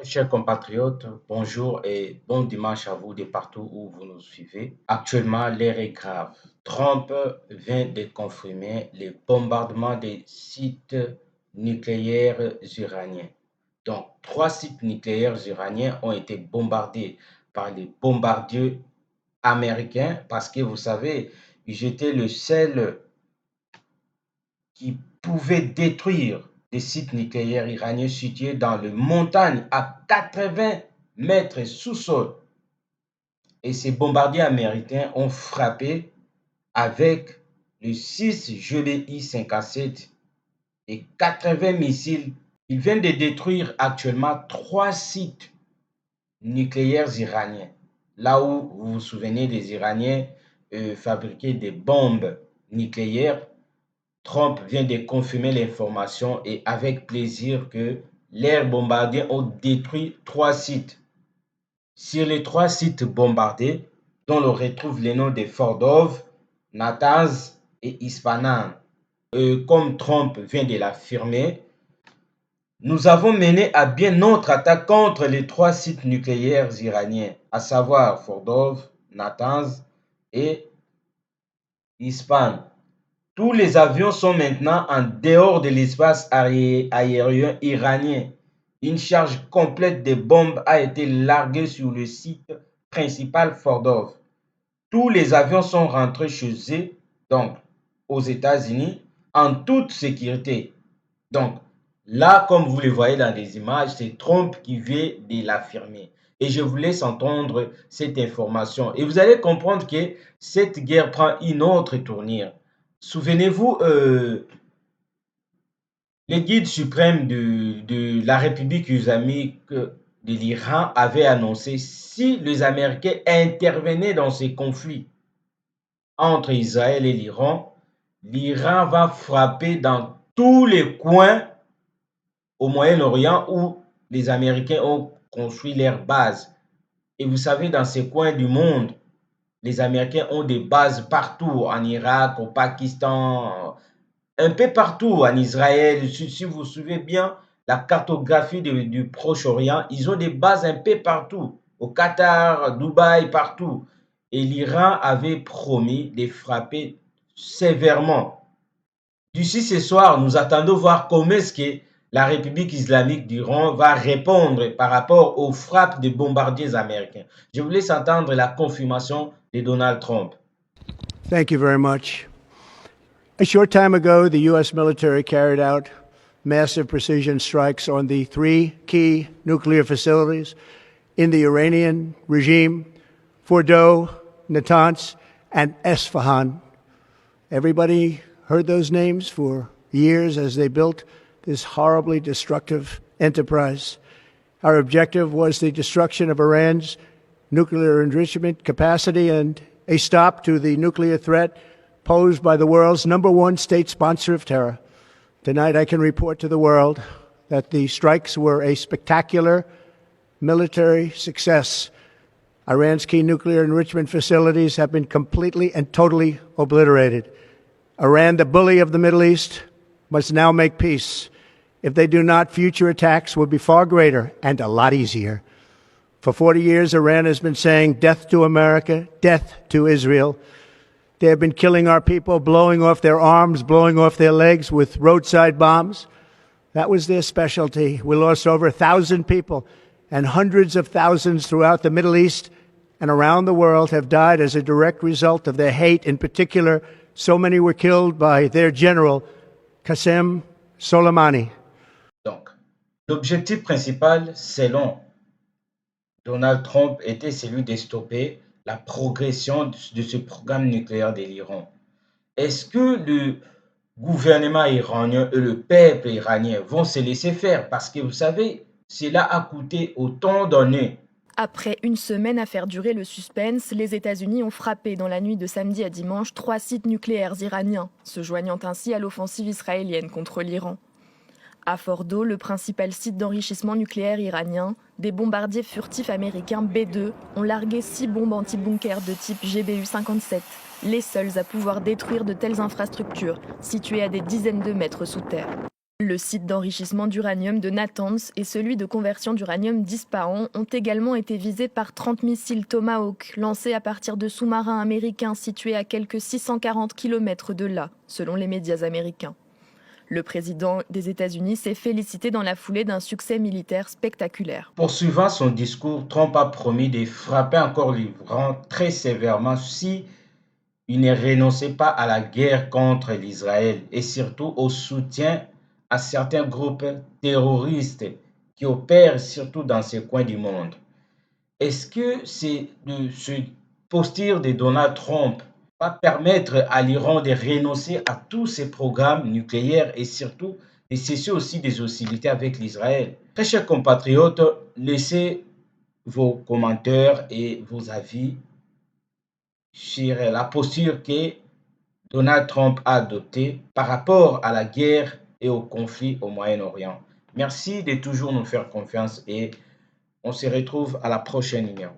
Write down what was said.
Chers compatriotes, bonjour et bon dimanche à vous de partout où vous nous suivez. Actuellement, l'ère est grave. Trump vient de confirmer les bombardements des sites nucléaires iraniens. Donc, 3 sites nucléaires iraniens ont été bombardés par les bombardiers américains parce que vous savez, ils étaient le seul qui pouvait détruire des sites nucléaires iraniens situés dans les montagnes à 80 mètres sous-sol. Et ces bombardiers américains ont frappé avec le 6 GBI 57 et 80 missiles. Ils viennent de détruire actuellement 3 sites nucléaires iraniens. Là où vous vous souvenez des Iraniens fabriquaient des bombes nucléaires, Trump vient de confirmer l'information et avec plaisir que leurs bombardiers ont détruit 3 sites. Sur les 3 sites bombardés, dont on retrouve les noms de Fordov, Natanz et Isfahan, comme Trump vient de l'affirmer, nous avons mené à bien notre attaque contre les 3 sites nucléaires iraniens, à savoir Fordov, Natanz et Isfahan. Tous les avions sont maintenant en dehors de l'espace aérien iranien. Une charge complète de bombes a été larguée sur le site principal Fordov. Tous les avions sont rentrés chez eux, donc aux États-Unis, en toute sécurité. Donc là, comme vous le voyez dans les images, c'est Trump qui vient de l'affirmer. Et je vous laisse entendre cette information. Et vous allez comprendre que cette guerre prend une autre tournure. Souvenez-vous, le guide suprême de la République islamique de l'Iran avait annoncé si les Américains intervenaient dans ces conflits entre Israël et l'Iran va frapper dans tous les coins au Moyen-Orient où les Américains ont construit leurs bases. Et vous savez, dans ces coins du monde, les Américains ont des bases partout, en Irak, au Pakistan, un peu partout, en Israël. Si vous vous souvenez bien, la cartographie du Proche-Orient, ils ont des bases un peu partout, au Qatar, Dubaï, partout. Et l'Iran avait promis de frapper sévèrement. D'ici ce soir, nous attendons voir comment est-ce que la République islamique d'Iran va répondre par rapport aux frappes des bombardiers américains. Je vous laisse entendre la confirmation de Donald Trump. Thank you very much. A short time ago, the U.S. military carried out massive precision strikes on the 3 key nuclear facilities in the Iranian regime, Fordow, Natanz, and Esfahan. Everybody heard those names for years as they built this horribly destructive enterprise. Our objective was the destruction of Iran's nuclear enrichment capacity and a stop to the nuclear threat posed by the world's #1 state sponsor of terror. Tonight, I can report to the world that the strikes were a spectacular military success. Iran's key nuclear enrichment facilities have been completely and totally obliterated. Iran, the bully of the Middle East, must now make peace. If they do not, future attacks will be far greater and a lot easier. For 40 years, Iran has been saying death to America, death to Israel. They have been killing our people, blowing off their arms, blowing off their legs with roadside bombs. That was their specialty. We lost over 1,000 people, and hundreds of thousands throughout the Middle East and around the world have died as a direct result of their hate. In particular, so many were killed by their general, Qasem Soleimani. Donc, l'objectif principal, selon Donald Trump, était celui de stopper la progression de ce programme nucléaire de l'Iran. Est-ce que le gouvernement iranien et le peuple iranien vont se laisser faire? Parce que vous savez, cela a coûté autant d'années. Après une semaine à faire durer le suspense, les États-Unis ont frappé dans la nuit de samedi à dimanche 3 sites nucléaires iraniens, se joignant ainsi à l'offensive israélienne contre l'Iran. À Fordow, le principal site d'enrichissement nucléaire iranien, des bombardiers furtifs américains B-2 ont largué 6 bombes anti-bunker de type GBU-57, les seules à pouvoir détruire de telles infrastructures situées à des dizaines de mètres sous terre. Le site d'enrichissement d'uranium de Natanz et celui de conversion d'uranium d'Ispahan ont également été visés par 30 missiles Tomahawk lancés à partir de sous-marins américains situés à quelques 640 km de là, selon les médias américains. Le président des États-Unis s'est félicité dans la foulée d'un succès militaire spectaculaire. Poursuivant son discours, Trump a promis de frapper encore l'Iran très sévèrement si il ne renonçait pas à la guerre contre l'Israël et surtout au soutien à certains groupes terroristes qui opèrent surtout dans ces coins du monde. Est-ce que ce posture de Donald Trump va permettre à l'Iran de renoncer à tous ses programmes nucléaires et surtout de cesser aussi des hostilités avec l'Israël? Très chers compatriotes, laissez vos commentaires et vos avis sur la posture que Donald Trump a adoptée par rapport à la guerre et au conflit au Moyen-Orient. Merci de toujours nous faire confiance et on se retrouve à la prochaine numéro.